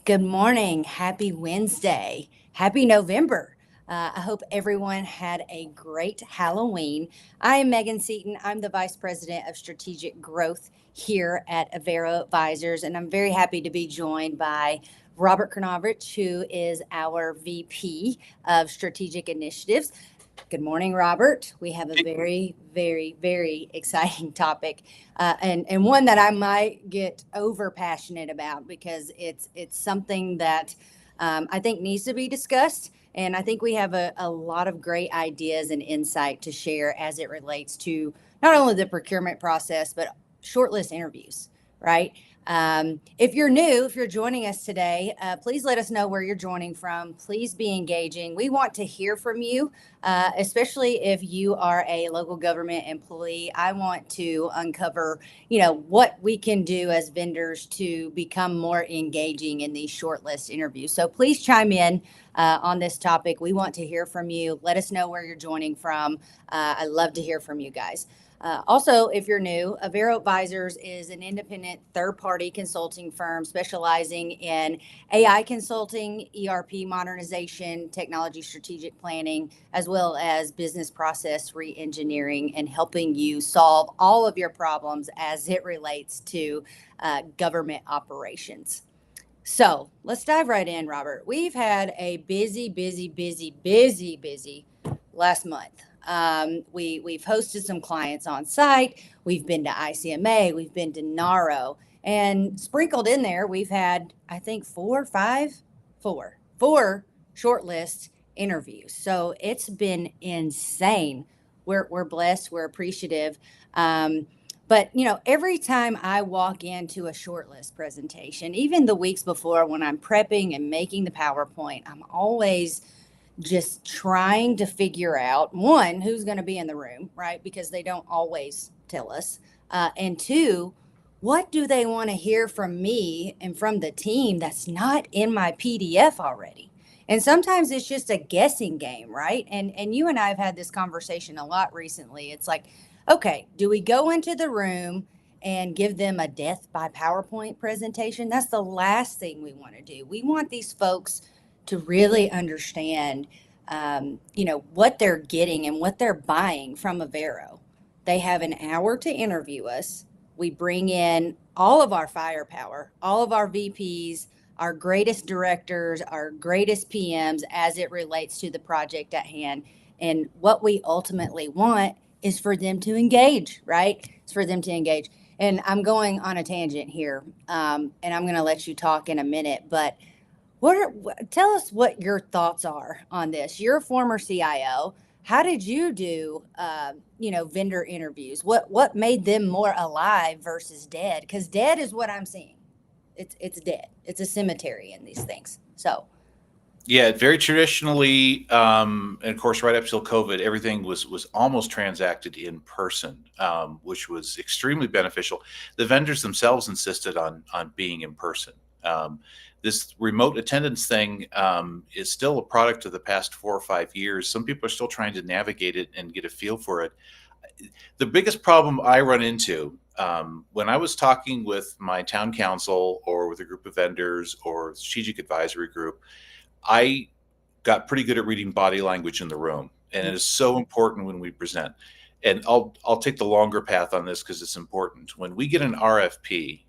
Good morning. Happy Wednesday. Happy November. I hope everyone had a great Halloween. I am Megan Seaton. I'm the Vice President of Strategic Growth here at Avero Advisors, and I'm very happy to be joined by Robert Kornovich, who is our VP of Strategic Initiatives. Good morning, Robert. We have a very, very, very exciting topic, and one that I might get over passionate about because it's something that I think needs to be discussed, and I think we have a lot of great ideas and insight to share as it relates to not only the procurement process but shortlist interviews, right? If you're new, if you're joining us today, please let us know where you're joining from. Please be engaging. We want to hear from you, especially if you are a local government employee. I want to uncover, what we can do as vendors to become more engaging in these shortlist interviews. So please chime in on this topic. We want to hear from you. Let us know where you're joining from. I love to hear from you guys. Also, if you're new, Avero Advisors is an independent third-party consulting firm specializing in AI consulting, ERP modernization, technology strategic planning, as well as business process re-engineering and helping you solve all of your problems as it relates to government operations. So let's dive right in, Robert. We've had a busy last month. We've hosted some clients on site. We've been to ICMA. We've been to NARO, and sprinkled in there, we've had I think four shortlist interviews. So it's been insane. We're blessed. We're appreciative. But every time I walk into a shortlist presentation, even the weeks before when I'm prepping and making the PowerPoint, I'm always just trying to figure out one, who's going to be in the room, right? Because they don't always tell us. And two, what do they want to hear from me and from the team that's not in my PDF already? And sometimes it's just a guessing game, right? And you and I have had this conversation a lot recently. It's like, okay, do we go into the room and give them a death by PowerPoint presentation? That's the last thing we want to do. We want these folks to really understand, what they're getting and what they're buying from Avero. They have an hour to interview us. We bring in all of our firepower, all of our VPs, our greatest directors, our greatest PMs as it relates to the project at hand. And what we ultimately want is for them to engage, right? It's for them to engage. And I'm going on a tangent here, and I'm going to let you talk in a minute, but tell us what your thoughts are on this. You're a former CIO. How did you do, vendor interviews? What made them more alive versus dead? Because dead is what I'm seeing. It's dead. It's a cemetery in these things. So Yeah, very traditionally, and of course, right up till COVID, everything was almost transacted in person, which was extremely beneficial. The vendors themselves insisted on being in person. This remote attendance thing is still a product of the past 4 or 5 years. Some people are still trying to navigate it and get a feel for it. The biggest problem I run into when I was talking with my town council or with a group of vendors or strategic advisory group, I got pretty good at reading body language in the room, and it is so important when we present. And I'll take the longer path on this because it's important. When we get an RFP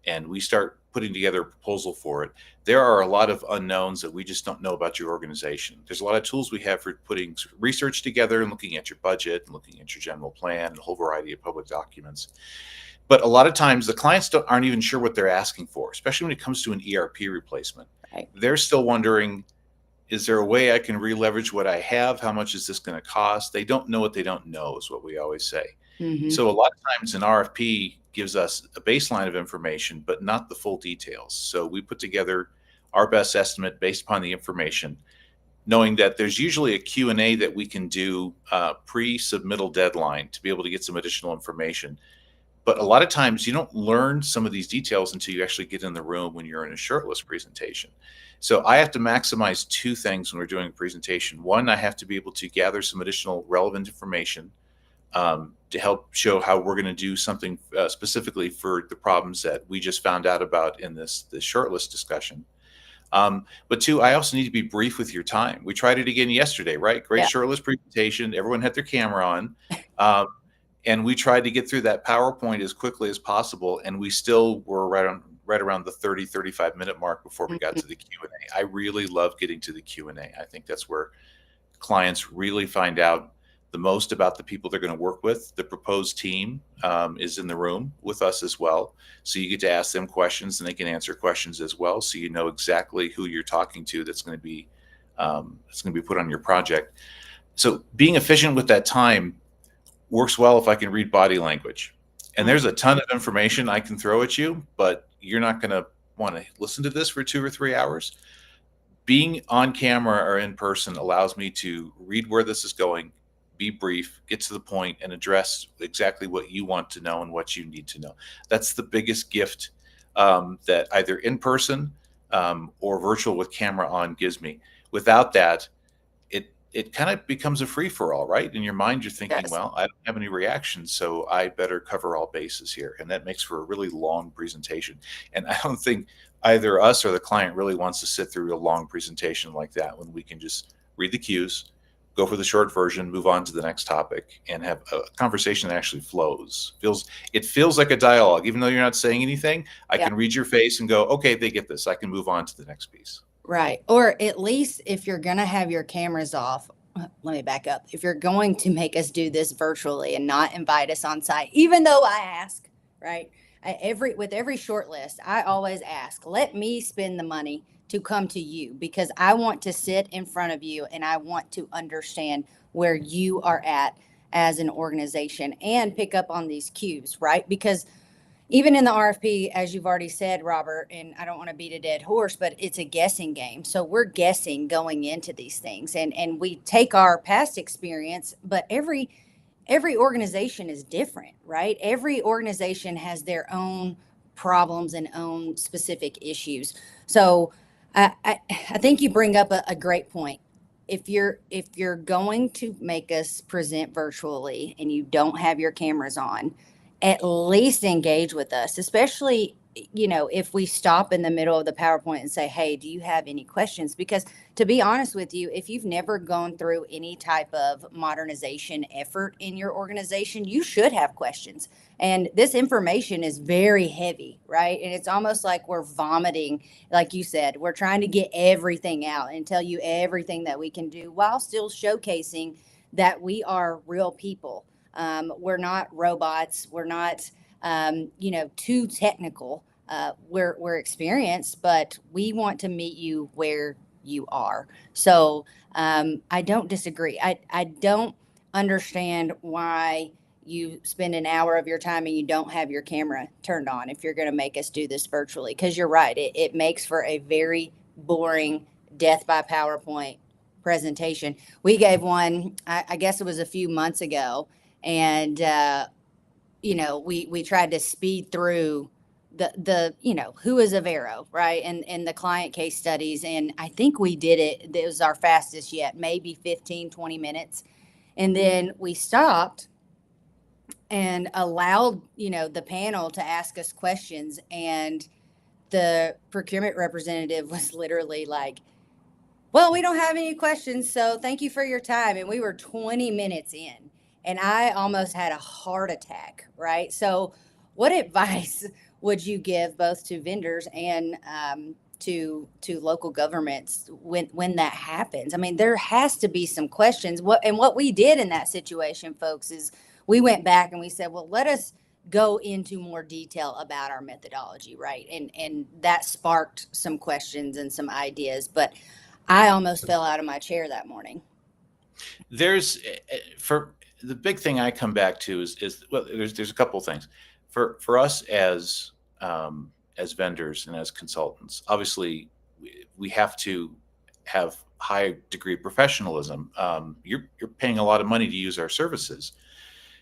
and we start putting together a proposal for it, there are a lot of unknowns that we just don't know about your organization. There's a lot of tools we have for putting research together and looking at your budget and looking at your general plan and a whole variety of public documents. But a lot of times the clients aren't even sure what they're asking for, especially when it comes to an ERP replacement. right. They're still wondering, is there a way I can re-leverage what I have? How much is this going to cost? They don't know what they don't know, is what we always say. Mm-hmm. So a lot of times an RFP gives us a baseline of information, but not the full details. So we put together our best estimate based upon the information, knowing that there's usually a Q&A that we can do pre-submittal deadline to be able to get some additional information. But a lot of times you don't learn some of these details until you actually get in the room when you're in a shirtless presentation. So I have to maximize two things when we're doing a presentation. One, I have to be able to gather some additional relevant information to help show how we're going to do something specifically for the problems that we just found out about in this shortlist discussion. But two, I also need to be brief with your time. We tried it again yesterday, right? Great Yeah. shortlist presentation. Everyone had their camera on. And we tried to get through that PowerPoint as quickly as possible. And we still were right around the 30, 35-minute mark before we got to the Q&A. I really love getting to the Q&A. I think that's where clients really find out the most about the people they're going to work with. The proposed team is in the room with us as well. So you get to ask them questions and they can answer questions as well. So you know exactly who you're talking to that's going to be put on your project. So being efficient with that time works well if I can read body language. And there's a ton of information I can throw at you, but you're not going to want to listen to this for 2 or 3 hours. Being on camera or in person allows me to read where this is going, be brief, get to the point, and address exactly what you want to know and what you need to know. That's the biggest gift that either in person or virtual with camera on gives me. Without that, it kind of becomes a free-for-all, right? In your mind, you're thinking, Yes. well, I don't have any reactions, so I better cover all bases here. And that makes for a really long presentation. And I don't think either us or the client really wants to sit through a long presentation like that when we can just read the cues, go for the short version, move on to the next topic, and have a conversation that actually flows. It feels like a dialogue. Even though you're not saying anything, I can read your face and go, okay, they get this. I can move on to the next piece. Right. Or at least if you're going to have your cameras off, let me back up. If you're going to make us do this virtually and not invite us on site, even though I ask, right? With every short list, I always ask, let me spend the money to come to you because I want to sit in front of you and I want to understand where you are at as an organization and pick up on these cues, right? Because even in the RFP, as you've already said, Robert, and I don't want to beat a dead horse, but it's a guessing game. So we're guessing going into these things, and we take our past experience, but every organization is different, right? Every organization has their own problems and own specific issues. So I think you bring up a great point. If you're going to make us present virtually and you don't have your cameras on, at least engage with us, especially, if we stop in the middle of the PowerPoint and say, hey, do you have any questions? Because to be honest with you, if you've never gone through any type of modernization effort in your organization, you should have questions. And this information is very heavy, right? And it's almost like we're vomiting, like you said, we're trying to get everything out and tell you everything that we can do while still showcasing that we are real people. We're not robots. We're not, too technical. We're experienced, but we want to meet you where you are. So I don't disagree. I don't understand why you spend an hour of your time and you don't have your camera turned on if you're going to make us do this virtually. Because you're right. It makes for a very boring death by PowerPoint presentation. We gave one, I guess it was a few months ago. And, we tried to speed through the who is Avero, right? And the client case studies. And I think we did it. It was our fastest yet, maybe 15, 20 minutes. And then we stopped and allowed, the panel to ask us questions. And the procurement representative was literally like, well, we don't have any questions. So thank you for your time. And we were 20 minutes in. And I almost had a heart attack, right? So what advice would you give both to vendors and to local governments when that happens? I mean, there has to be some questions. What we did in that situation, folks, is we went back and we said, well, let us go into more detail about our methodology, right? And that sparked some questions and some ideas. But I almost fell out of my chair that morning. For the big thing I come back to is well, there's a couple of things for us as vendors and as consultants. Obviously, we have to have high degree of professionalism. You're paying a lot of money to use our services.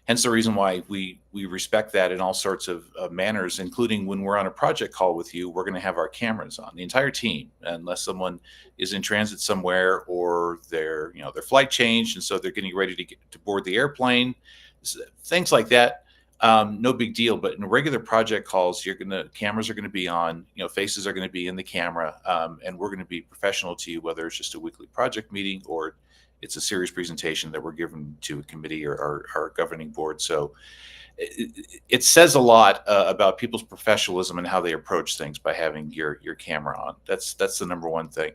Hence the reason why we respect that in all sorts of manners, including when we're on a project call with you, we're going to have our cameras on, the entire team, unless someone is in transit somewhere or their flight changed and so they're getting ready to board the airplane. Things like that. No big deal. But in regular project calls, cameras are going to be on, faces are going to be in the camera, and we're going to be professional to you, whether it's just a weekly project meeting or it's a serious presentation that we're giving to a committee or our governing board. So it says a lot about people's professionalism and how they approach things by having your camera on. That's the number one thing.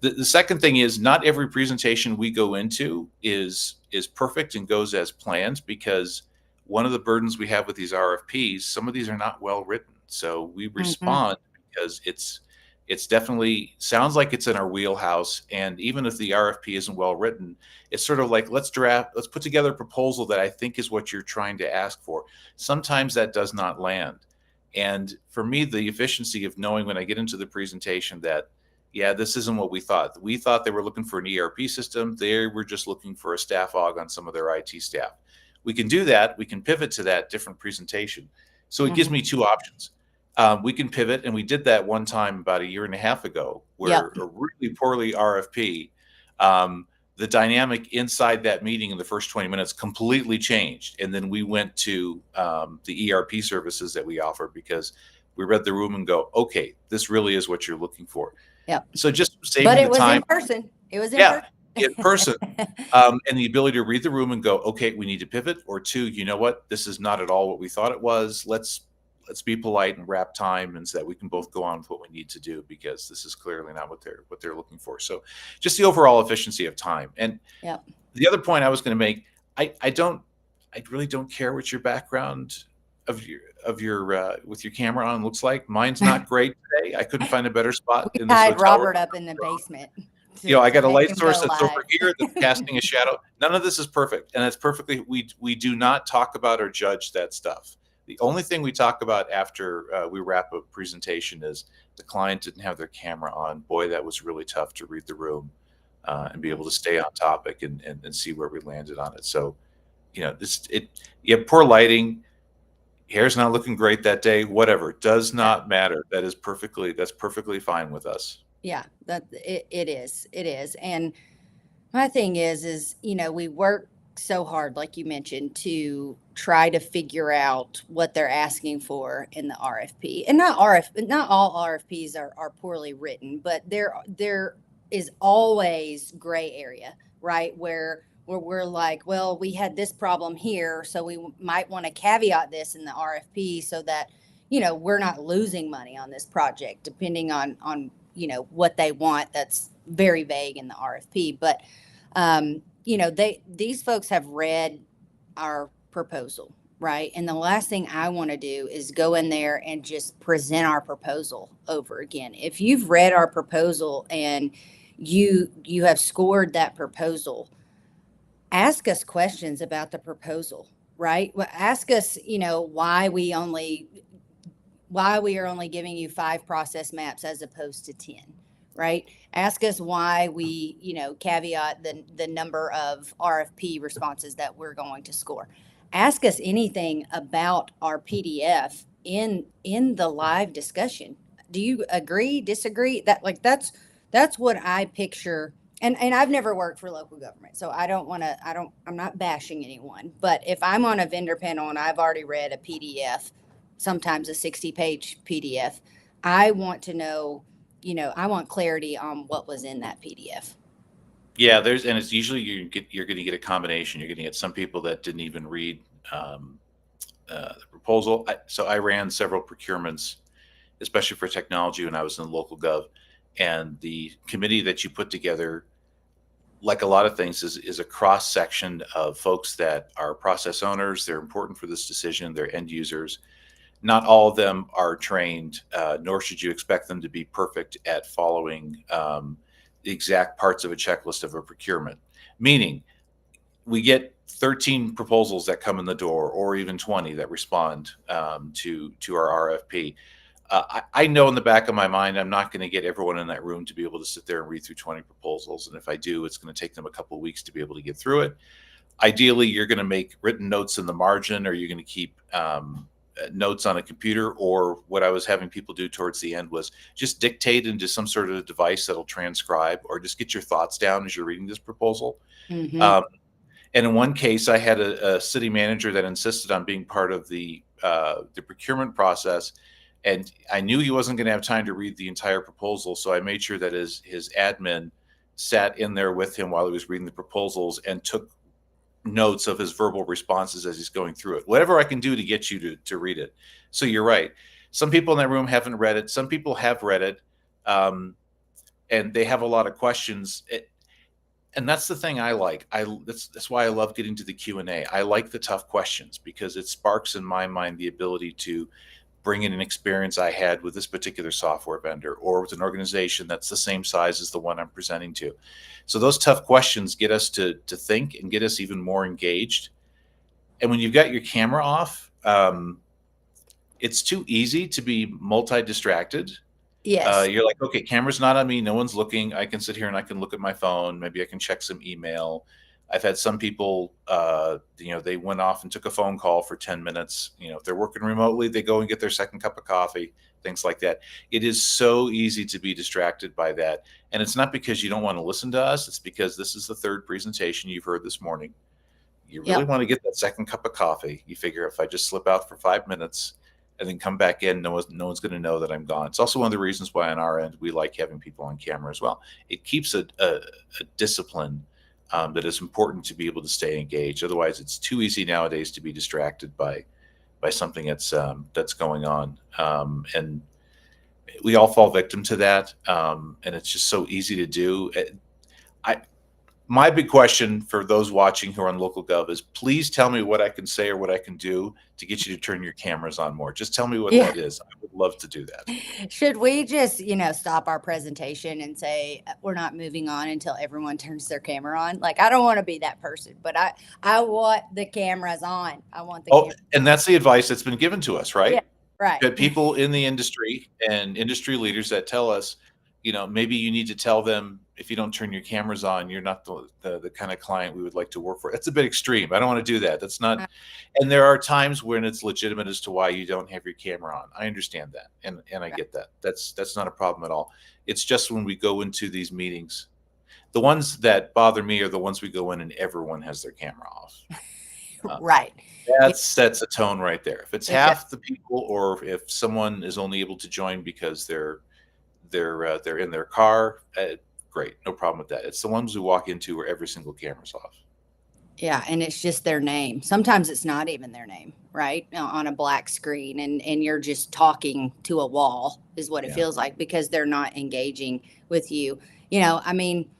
The second thing is, not every presentation we go into is perfect and goes as planned, because one of the burdens we have with these RFPs, some of these are not well written. So we respond because it's definitely sounds like it's in our wheelhouse. And even if the RFP isn't well written, it's sort of like, let's put together a proposal that I think is what you're trying to ask for. Sometimes that does not land. And for me, the efficiency of knowing when I get into the presentation that, yeah, this isn't what we thought. We thought they were looking for an ERP system. They were just looking for a staff aug on some of their IT staff. We can do that. We can pivot to that different presentation. So it gives me two options. We can pivot, and we did that one time about a year and a half ago, where a really poorly RFP, the dynamic inside that meeting in the first 20 minutes completely changed. And then we went to the ERP services that we offer, because we read the room and go, okay, this really is what you're looking for. Yeah. So just saving but it the was time. in person. It was in person. In person, and the ability to read the room and go, okay, we need to pivot, or two, you know what, this is not at all what we thought it was. Let's be polite and wrap time, and so that we can both go on with what we need to do, because this is clearly not what they're looking for. So just the overall efficiency of time. And the other point I was going to make, I really don't care what your background of your with your camera on looks like. Mine's not great today. I couldn't find a better spot in this hotel. Robert up in the basement. I got a light source that's over here that's casting a shadow. None of this is perfect, and that's perfectly. We do not talk about or judge that stuff. The only thing we talk about after we wrap a presentation is the client didn't have their camera on. Boy, that was really tough to read the room and be able to stay on topic and see where we landed on it. So, you have poor lighting, hair's not looking great that day, whatever, does not matter. That's perfectly fine with us. Yeah, it is. And my thing is, we work so hard, like you mentioned, to try to figure out what they're asking for in the RFP. And not all RFPs are poorly written, but there is always gray area, right? Where we're like, well, we had this problem here, so we might want to caveat this in the RFP so that, we're not losing money on this project, depending on what they want. That's very vague in the RFP, but these folks have read our proposal, right? And the last thing I want to do is go in there and just present our proposal over again. If you've read our proposal and you have scored that proposal, ask us questions about the proposal, right? Well, ask us, why we are only giving you 5 process maps as opposed to 10, right? Ask us why we, caveat the number of RFP responses that we're going to score. Ask us anything about our PDF in the live discussion. Do you agree, disagree? That's what I picture. And I've never worked for local government, so I'm not bashing anyone. But if I'm on a vendor panel and I've already read a PDF, sometimes a 60-page PDF, I want to know, I want clarity on what was in that PDF. Yeah, and it's usually you're going to get a combination. You're going to get some people that didn't even read the proposal. So I ran several procurements, especially for technology, when I was in local gov, and the committee that you put together, like a lot of things, is a cross section of folks that are process owners. They're important for this decision. They're end users. Not all of them are trained, nor should you expect them to be perfect at following the exact parts of a checklist of a procurement. Meaning, we get 13 proposals that come in the door, or even 20 that respond to our RFP. I know in the back of my mind, I'm not going to get everyone in that room to be able to sit there and read through 20 proposals. And if I do, it's going to take them a couple of weeks to be able to get through it. Ideally, you're going to make written notes in the margin, or you're going to keep notes on a computer, or what I was having people do towards the end was just dictate into some sort of device that'll transcribe, or just get your thoughts down as you're reading this proposal. And And in one case, I had a city manager that insisted on being part of the procurement process, and I knew he wasn't going to have time to read the entire proposal, so I made sure that his admin sat in there with him while he was reading the proposals and took notes of his verbal responses as he's going through it. Whatever I can do to get you to read it. So you're right. Some people in that room haven't read it. Some people have read it, and they have a lot of questions. And that's the thing I like. That's why I love getting to the Q&A. I like the tough questions because it sparks in my mind the ability to bring in an experience I had with this particular software vendor or with an organization that's the same size as the one I'm presenting to. So those tough questions get us to think and get us even more engaged. And when you've got your camera off, it's too easy to be multi-distracted. Yes. You're like, okay, camera's not on me. No one's looking. I can sit here and I can look at my phone. Maybe I can check some email. I've had some people, they went off and took a phone call for 10 minutes. If they're working remotely, they go and get their second cup of coffee, things like that. It is so easy to be distracted by that. And it's not because you don't want to listen to us. It's because this is the third presentation you've heard this morning. You really Yep. want to get that second cup of coffee. You figure if I just slip out for 5 minutes and then come back in, no one's going to know that I'm gone. It's also one of the reasons why on our end we like having people on camera as well. It keeps a discipline that is important to be able to stay engaged. Otherwise, it's too easy nowadays to be distracted by something that's going on, and we all fall victim to that. And it's just so easy to do. I My big question for those watching who are on local gov is please tell me what I can say or what I can do to get you to turn your cameras on more. Just tell me what Yeah. that is. I would love to do that. Should we just, stop our presentation and say we're not moving on until everyone turns their camera on? Like, I don't want to be that person, but I want the cameras on. I want the Oh, camera. and that's the advice that's been given to us, Yeah. right? Right. That people in the industry and industry leaders that tell us, maybe you need to tell them if you don't turn your cameras on, you're not the kind of client we would like to work for. It's a bit extreme. I don't want to do that. That's not. And there are times when it's legitimate as to why you don't have your camera on. I understand that, and I get that. That's not a problem at all. It's just when we go into these meetings, the ones that bother me are the ones we go in and everyone has their camera off. Right. That sets a tone right there. If it's It does. half the people, or if someone is only able to join because they're in their car, great, no problem with that. It's the ones we walk into where every single camera's off. Yeah, and it's just their name. Sometimes it's not even their name, right? On a black screen, and you're just talking to a wall is what it Yeah. feels like because they're not engaging with you. I mean,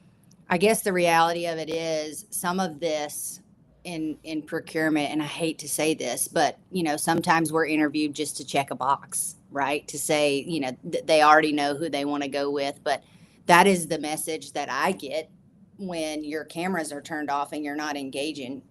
I guess the reality of it is some of this in procurement, and I hate to say this, but sometimes we're interviewed just to check a box, right? To say, they already know who they want to go with, but that is the message that I get when your cameras are turned off and you're not engaging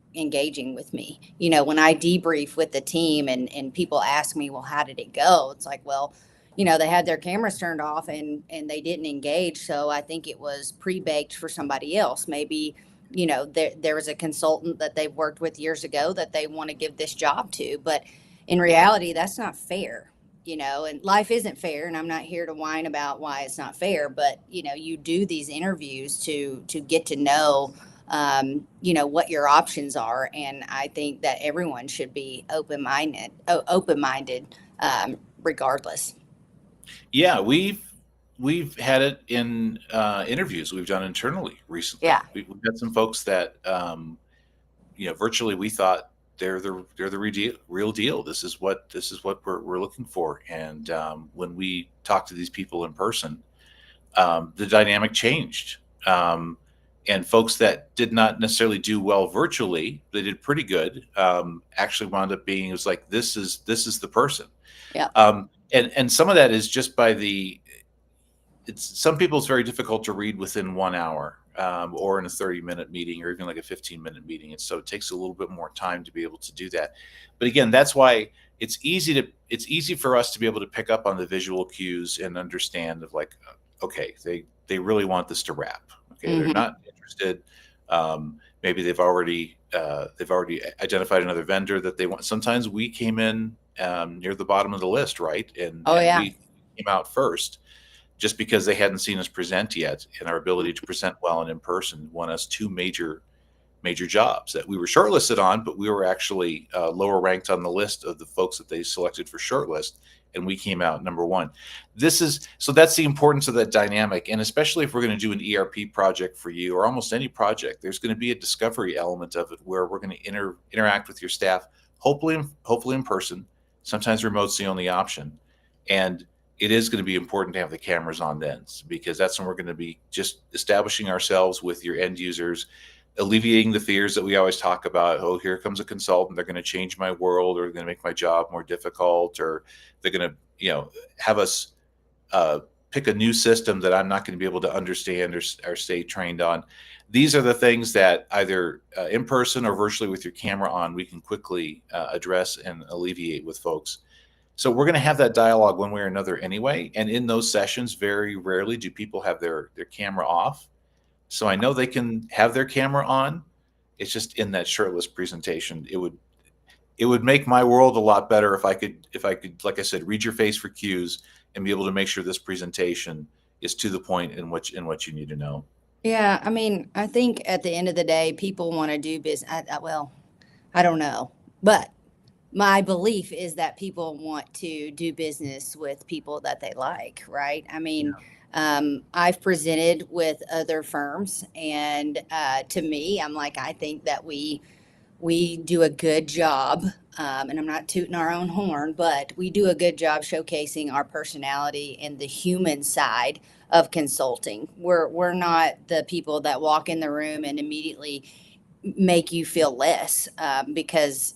with me. When I debrief with the team and people ask me, well, how did it go? It's like, well, they had their cameras turned off and they didn't engage. So I think it was pre-baked for somebody else. Maybe, there was a consultant that they've worked with years ago that they want to give this job to. But in reality, that's not fair, and life isn't fair. And I'm not here to whine about why it's not fair, but, you do these interviews to get to know, what your options are. And I think that everyone should be open-minded, regardless. Yeah, we've had it in interviews we've done internally recently. Yeah. We've had some folks that virtually we thought they're the real deal. This is what we're looking for. And when we talk to these people in person, the dynamic changed. And folks that did not necessarily do well virtually, they did pretty good. Actually wound up being, it was like, this is the person. Yeah. And some of that is just by some people it's very difficult to read within 1 hour, or in a 30-minute meeting, or even like a 15-minute meeting. And so it takes a little bit more time to be able to do that. But again, that's why it's easy for us to be able to pick up on the visual cues and understand of like, okay, they really want this to wrap. Okay. Mm-hmm. They're not interested. Maybe they've already identified another vendor that they want. Sometimes we came in near the bottom of the list, right? And we came out first just because they hadn't seen us present yet, and our ability to present well and in person won us two major major jobs that we were shortlisted on, but we were actually lower ranked on the list of the folks that they selected for shortlist, and we came out number one. So that's the importance of that dynamic, and especially if we're going to do an ERP project for you or almost any project, there's going to be a discovery element of it where we're going to interact with your staff, hopefully in person. Sometimes remote's the only option, and it is going to be important to have the cameras on then, because that's when we're going to be just establishing ourselves with your end users, alleviating the fears that we always talk about. Oh, here comes a consultant. They're going to change my world, or they're going to make my job more difficult, or they're going to, have us pick a new system that I'm not going to be able to understand or stay trained on. These are the things that either in person or virtually with your camera on, we can quickly address and alleviate with folks. So we're going to have that dialogue one way or another anyway. And in those sessions, very rarely do people have their camera off. So I know they can have their camera on. It's just in that shirtless presentation. It would make my world a lot better if I could, like I said, read your face for cues and be able to make sure this presentation is to the point in what you need to know. Yeah, I mean, I think at the end of the day, people want to do business. Well, I don't know, but my belief is that people want to do business with people that they like, right? I mean, I've presented with other firms, and to me, I'm like, I think that we do a good job, and I'm not tooting our own horn, but we do a good job showcasing our personality and the human side of consulting. We're not the people that walk in the room and immediately make you feel less, because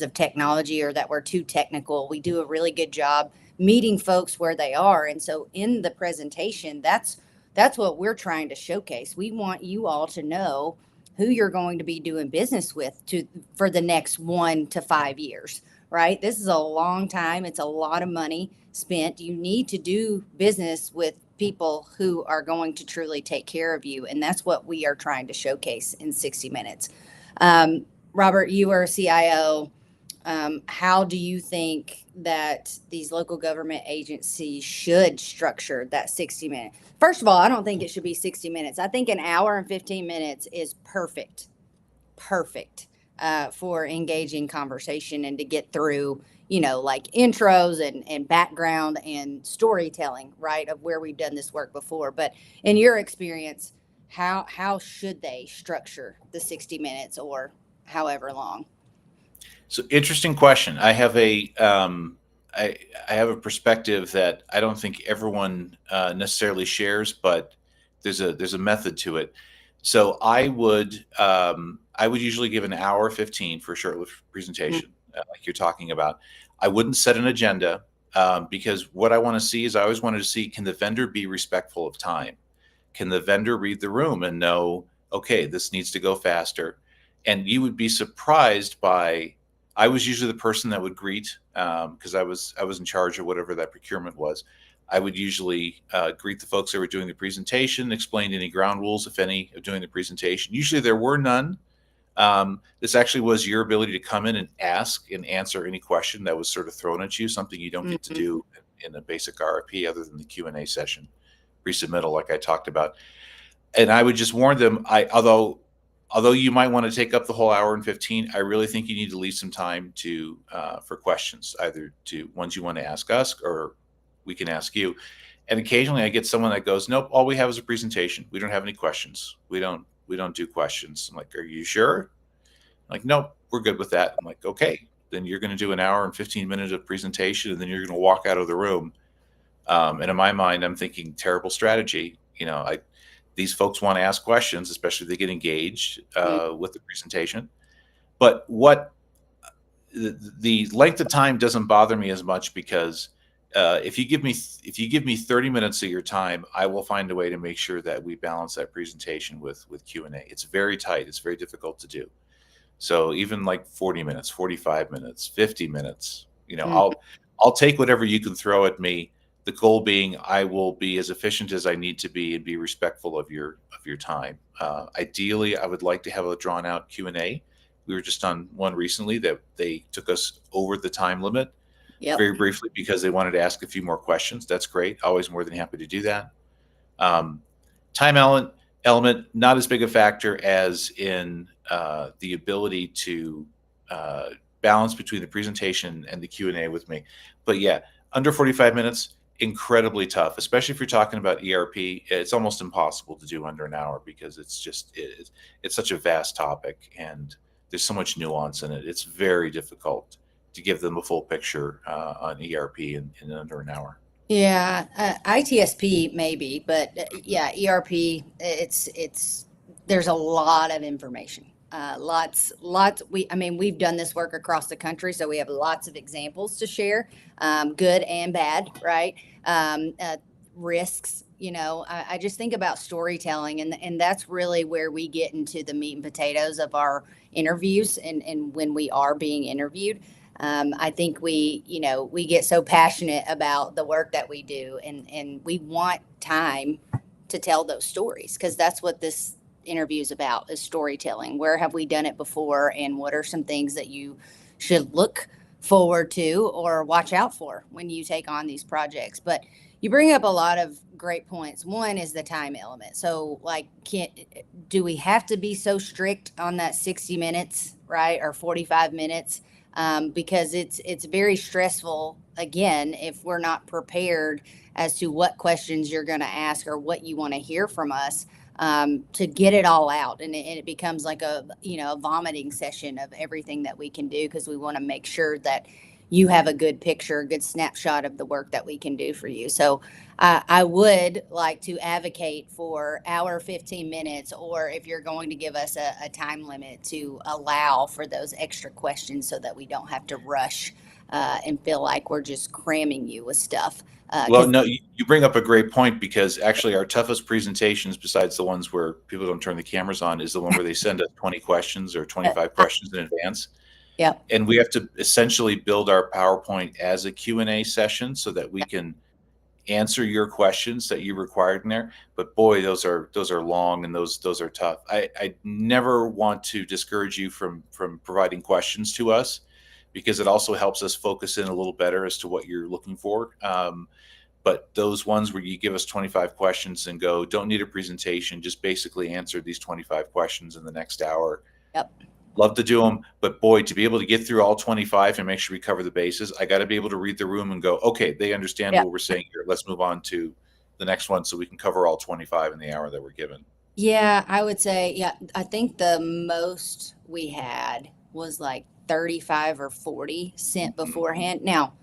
of technology or that we're too technical. We do a really good job meeting folks where they are, and so in the presentation, that's what we're trying to showcase. We want you all to know who you're going to be doing business with for the next 1 to 5 years, right? This is a long time. It's a lot of money spent. You need to do business with people who are going to truly take care of you. And that's what we are trying to showcase in 60 minutes. Robert, you are a CIO. How do you think that these local government agencies should structure that 60-minute? First of all, I don't think it should be 60 minutes. I think an hour and 15 minutes is perfect for engaging conversation and to get through, like intros and background and storytelling, right, of where we've done this work before. But in your experience, how should they structure the 60 minutes or however long? So interesting question. I have I have a perspective that I don't think everyone necessarily shares, but there's a method to it. So I would usually give an hour 15 for a short presentation, like you're talking about. I wouldn't set an agenda because what I want to see is I always wanted to see, can the vendor be respectful of time? Can the vendor read the room and know, okay, this needs to go faster? And you would be surprised by, I was usually the person that would greet, because I was in charge of whatever that procurement was. I would usually greet the folks that were doing the presentation, explain any ground rules, if any, of doing the presentation. Usually there were none. This actually was your ability to come in and ask and answer any question that was sort of thrown at you, something you don't get to do in a basic RFP other than the Q&A session, pre-submittal, like I talked about. And I would just warn them, although you might want to take up the whole hour and 15, I really think you need to leave some time for questions, either to ones you want to ask us or we can ask you. And occasionally I get someone that goes, nope, all we have is a presentation. We don't have any questions. We don't do questions. I'm like, are you sure? I'm like, nope, we're good with that. I'm like, okay, then you're going to do an hour and 15 minutes of presentation, and then you're going to walk out of the room. And in my mind, I'm thinking, terrible strategy. These folks want to ask questions, especially if they get engaged with the presentation. But the length of time doesn't bother me as much, because if you give me 30 minutes of your time, I will find a way to make sure that we balance that presentation with Q&A. It's very tight. It's very difficult to do. So even like 40 minutes, 45 minutes, 50 minutes, I'll take whatever you can throw at me. The goal being, I will be as efficient as I need to be and be respectful of your time. Ideally, I would like to have a drawn out Q&A. We were just on one recently that they took us over the time limit very briefly because they wanted to ask a few more questions. That's great. Always more than happy to do that. Time element, not as big a factor as in the ability to balance between the presentation and the Q&A with me. But yeah, under 45 minutes, incredibly tough, especially if you're talking about ERP. It's almost impossible to do under an hour because it's such a vast topic and there's so much nuance in it. It's very difficult to give them a full picture on ERP in under an hour. Yeah, ITSP maybe, but yeah, ERP. It's there's a lot of information. Lots. I mean, we've done this work across the country, so we have lots of examples to share, good and bad, right? Risks. I just think about storytelling, and that's really where we get into the meat and potatoes of our interviews, and when we are being interviewed. I think we get so passionate about the work that we do, and we want time to tell those stories because that's what this interview is about, is storytelling. Where have we done it before, and what are some things that you should look forward to or watch out for when you take on these projects? But you bring up a lot of great points. One is the time element. So, like, do we have to be so strict on that 60 minutes, right, or 45 minutes? Because it's very stressful, again, if we're not prepared as to what questions you're going to ask or what you want to hear from us, to get it all out, and it becomes like a vomiting session of everything that we can do, because we want to make sure that you have a good picture, a good snapshot of the work that we can do for you. So I would like to advocate for our 15 minutes, or if you're going to give us a time limit, to allow for those extra questions so that we don't have to rush and feel like we're just cramming you with stuff. Well, no, you bring up a great point, because actually our toughest presentations, besides the ones where people don't turn the cameras on, is the one where they send us 20 questions or 25 questions in advance. Yep. And we have to essentially build our PowerPoint as a Q&A session so that we can answer your questions that you required in there. But boy, those are long, and those are tough. I never want to discourage you from providing questions to us, because it also helps us focus in a little better as to what you're looking for. But those ones where you give us 25 questions and go, don't need a presentation, just basically answer these 25 questions in the next hour. Yep. Love to do them, but boy, to be able to get through all 25 and make sure we cover the bases, I got to be able to read the room and go, okay, they understand what we're saying here. Let's move on to the next one so we can cover all 25 in the hour that we're given. Yeah, I would say, yeah, I think the most we had was like 35 or 40 sent beforehand. Now,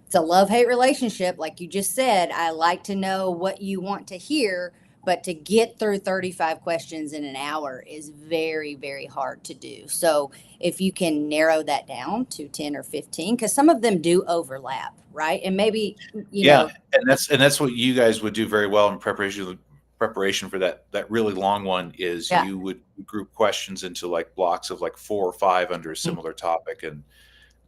it's a love-hate relationship, like you just said. I like to know what you want to hear, but to get through 35 questions in an hour is very, very hard to do. So if you can narrow that down to 10 or 15, because some of them do overlap, right? And maybe, and that's what you guys would do very well in preparation for that really long one, is you would group questions into like blocks of like 4 or 5 under a similar topic, and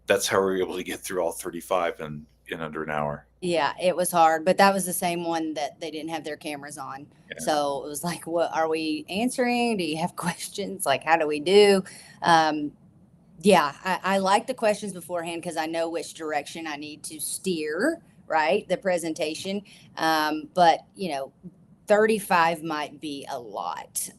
that's how we were able to get through all 35 in under an hour. Yeah, it was hard, but that was the same one that they didn't have their cameras on. Yeah. So it was like, what are we answering? Do you have questions? Like, how do we do? Yeah, I like the questions beforehand, because I know which direction I need to steer, right, the presentation. But 35 might be a lot,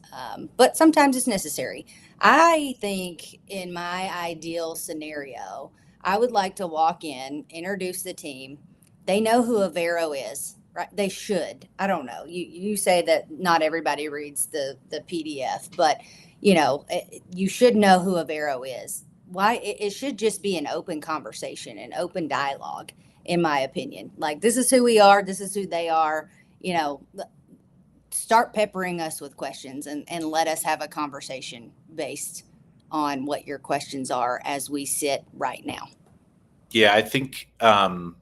but sometimes it's necessary. I think in my ideal scenario, I would like to walk in, introduce the team. They know who a Vero is, right? They should. I don't know. You say that not everybody reads the PDF, but you should know who a Vero is. Why? It should just be an open conversation, an open dialogue, in my opinion. Like, this is who we are, this is who they are. Start peppering us with questions, and let us have a conversation based on what your questions are as we sit right now. Yeah, I think the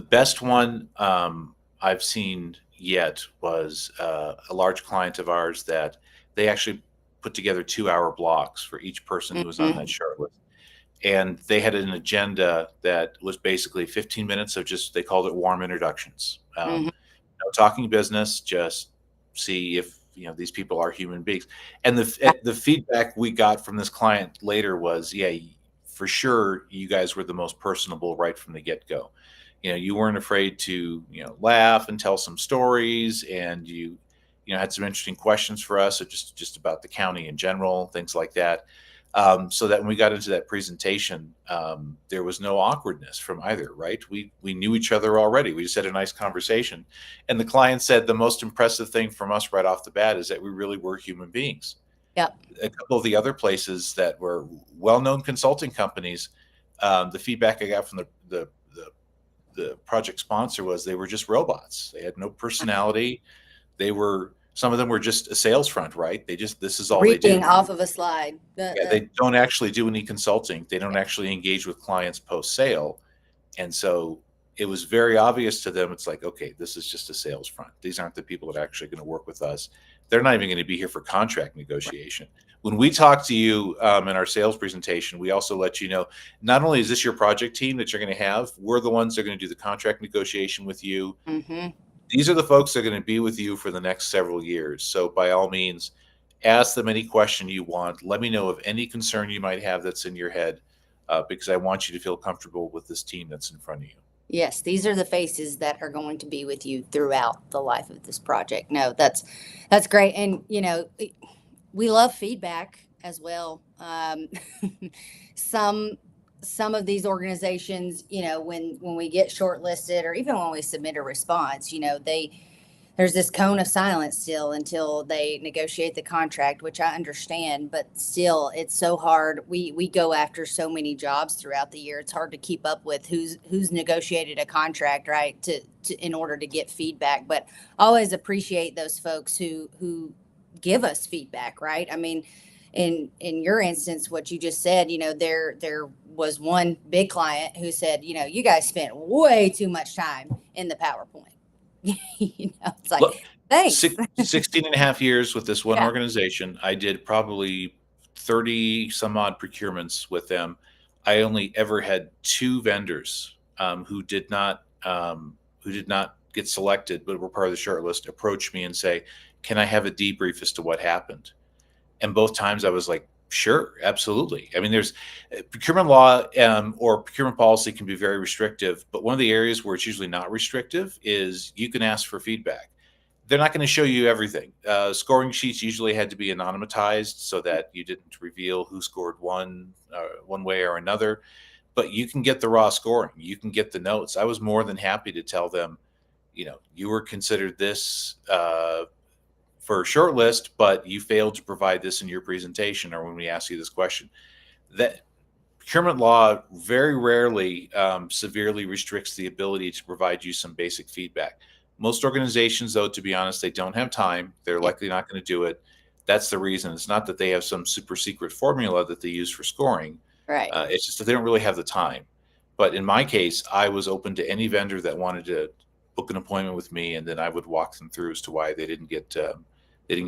best one I've seen yet was a large client of ours that they actually put together 2-hour blocks for each person who was on that short list. And they had an agenda that was basically 15 minutes of just, they called it warm introductions. No talking business, just see if these people are human beings. And the feedback we got from this client later was, yeah, for sure, you guys were the most personable right from the get-go. You weren't afraid to laugh and tell some stories, and you had some interesting questions for us, or just about the county in general, things like that. So that when we got into that presentation, there was no awkwardness from either, right? We knew each other already. We just had a nice conversation. And the client said the most impressive thing from us right off the bat is that we really were human beings. Yep. A couple of the other places that were well-known consulting companies, the feedback I got from the project sponsor was they were just robots. They had no personality. Some of them were just a sales front, right? This is all they do. Reading off of a slide. Yeah, they don't actually do any consulting. They don't actually engage with clients post-sale. And so it was very obvious to them. It's like, okay, this is just a sales front. These aren't the people that are actually going to work with us. They're not even going to be here for contract negotiation. When we talk to you in our sales presentation, we also let you know, not only is this your project team that you're going to have, we're the ones that are going to do the contract negotiation with you. Mm-hmm. These are the folks that are going to be with you for the next several years. So by all means, ask them any question you want. Let me know of any concern you might have that's in your head, because I want you to feel comfortable with this team that's in front of you. Yes, these are the faces that are going to be with you throughout the life of this project. No, that's great. And, we love feedback as well. Some of these organizations, when we get shortlisted, or even when we submit a response, there's this cone of silence still until they negotiate the contract, which I understand, but still it's so hard. We go after so many jobs throughout the year. It's hard to keep up with who's negotiated a contract, right? In order to get feedback. But I always appreciate those folks who give us feedback, right? I mean, in your instance, what you just said, there was one big client who said, you guys spent way too much time in the PowerPoint. It's like, Look, thanks. 16 and a half years with this one Yeah. organization. I did probably 30 some odd procurements with them. I only ever had two vendors who did not get selected, but were part of the short list, approach me and say, can I have a debrief as to what happened? And both times I was like, sure, absolutely. I mean, there's procurement law or procurement policy can be very restrictive, but one of the areas where it's usually not restrictive is you can ask for feedback. They're not going to show you everything. Scoring sheets usually had to be anonymized so that you didn't reveal who scored one way or another, but you can get the raw scoring. You can get the notes. I was more than happy to tell them, you were considered this for a short list, but you failed to provide this in your presentation or when we ask you this question. That procurement law very rarely severely restricts the ability to provide you some basic feedback. Most organizations, though, to be honest, they don't have time. They're likely not going to do it. That's the reason. It's not that they have some super secret formula that they use for scoring. Right. It's just that they don't really have the time. But in my case, I was open to any vendor that wanted to book an appointment with me, and then I would walk them through as to why they didn't get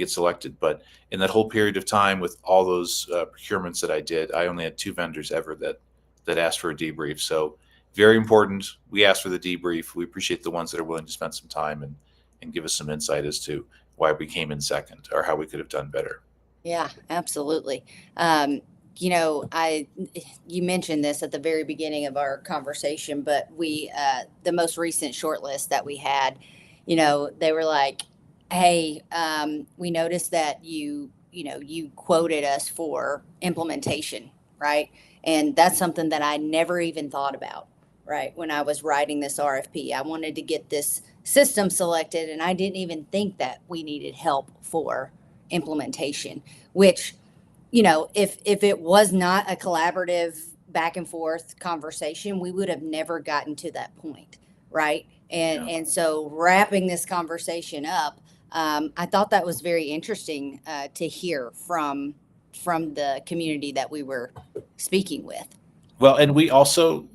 selected. But in that whole period of time with all those procurements that I did, I only had two vendors ever that asked for a debrief. So very important. We ask for the debrief. We appreciate the ones that are willing to spend some time and give us some insight as to why we came in second or how we could have done better. Yeah, absolutely. You mentioned this at the very beginning of our conversation, but the most recent shortlist that we had, they were like, hey, we noticed that you quoted us for implementation, right? And that's something that I never even thought about, right? When I was writing this RFP, I wanted to get this system selected, and I didn't even think that we needed help for implementation, which, if it was not a collaborative back and forth conversation, we would have never gotten to that point, right? And so wrapping this conversation up, I thought that was very interesting to hear from the community that we were speaking with. Well, and we also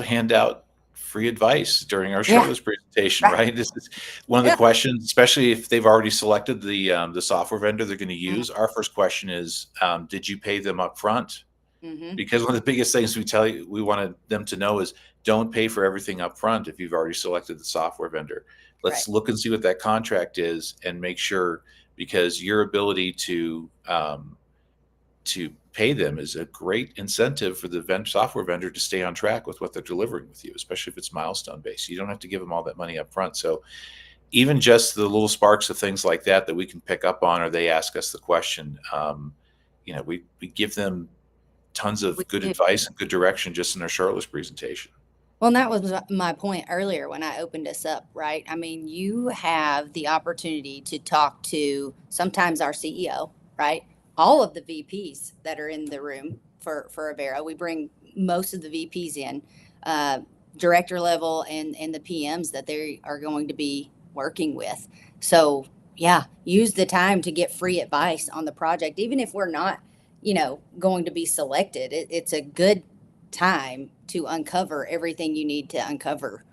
hand out free advice during our shortlist presentation, right? This is one of the questions, especially if they've already selected the software vendor they're going to use. Our first question is, did you pay them up front? Because one of the biggest things we wanted them to know is don't pay for everything up front if you've already selected the software vendor. Let's look and see what that contract is and make sure, because your ability to pay them is a great incentive for the software vendor to stay on track with what they're delivering with you, especially if it's milestone based. You don't have to give them all that money up front. So even just the little sparks of things like that we can pick up on, or they ask us the question, we give them tons of good advice and good direction just in our shortlist presentation. Well, and that was my point earlier when I opened us up, right? I mean, you have the opportunity to talk to sometimes our CEO, right? All of the VPs that are in the room for Avera. We bring most of the VPs in, uh, director level and the PMs that they are going to be working with. So, yeah, use the time to get free advice on the project, even if we're not, going to be selected. It's a good time to uncover everything you need to uncover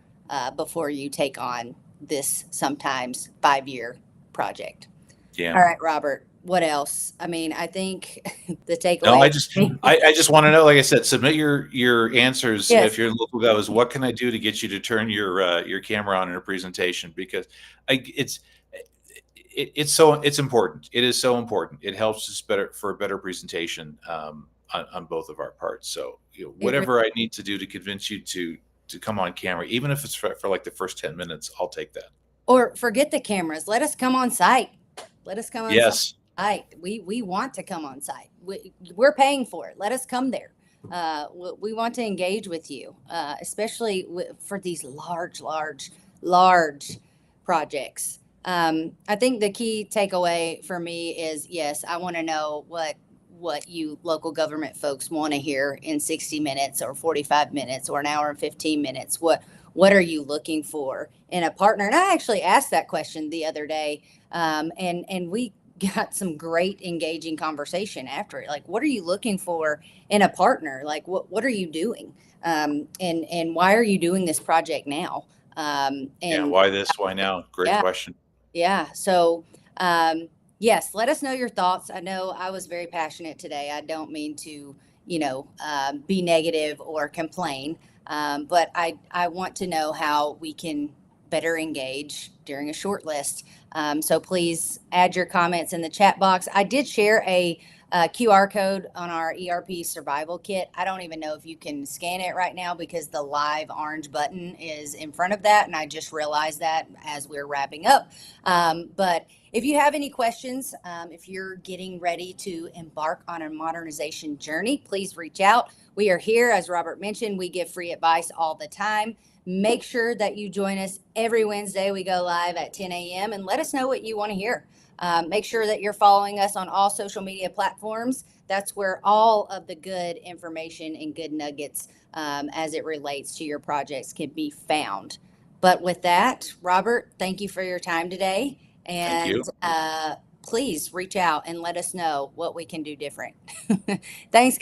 before you take on this sometimes 5-year project. Yeah. All right, Robert, what else? I mean, I think the No, takeaway. I just want to know, like I said, submit your answers. Yes. If you're a local guy, is what can I do to get you to turn your camera on in a presentation? Because it's important. It is so important. It helps us for a better presentation on both of our parts. So whatever I need to do to convince you to come on camera, even if it's for like the first 10 minutes, I'll take that. Or forget the cameras. Let us come on site. Let us come on Yes. site. We want to come on site. We're paying for it. Let us come there. We want to engage with you, especially for these large projects. I think the key takeaway for me is, yes, I want to know what you local government folks want to hear in 60 minutes or 45 minutes or an hour and 15 minutes. What are you looking for in a partner? And I actually asked that question the other day, and we got some great engaging conversation after it. Like, what are you looking for in a partner? Like, what are you doing? And why are you doing this project now? Why this? Why now? Great question. Yeah. So, yes, let us know your thoughts. I know I was very passionate today. I don't mean to, be negative or complain, but I want to know how we can better engage during a short list. So please add your comments in the chat box. I did share a QR code on our ERP survival kit. I don't even know if you can scan it right now because the live orange button is in front of that. And I just realized that as we're wrapping up. But if you have any questions, if you're getting ready to embark on a modernization journey, please reach out. We are here, as Robert mentioned, we give free advice all the time. Make sure that you join us every Wednesday. We go live at 10 a.m. and let us know what you want to hear. Make sure that you're following us on all social media platforms. That's where all of the good information and good nuggets as it relates to your projects can be found. But with that, Robert, thank you for your time today. And please reach out and let us know what we can do different. Thanks, guys.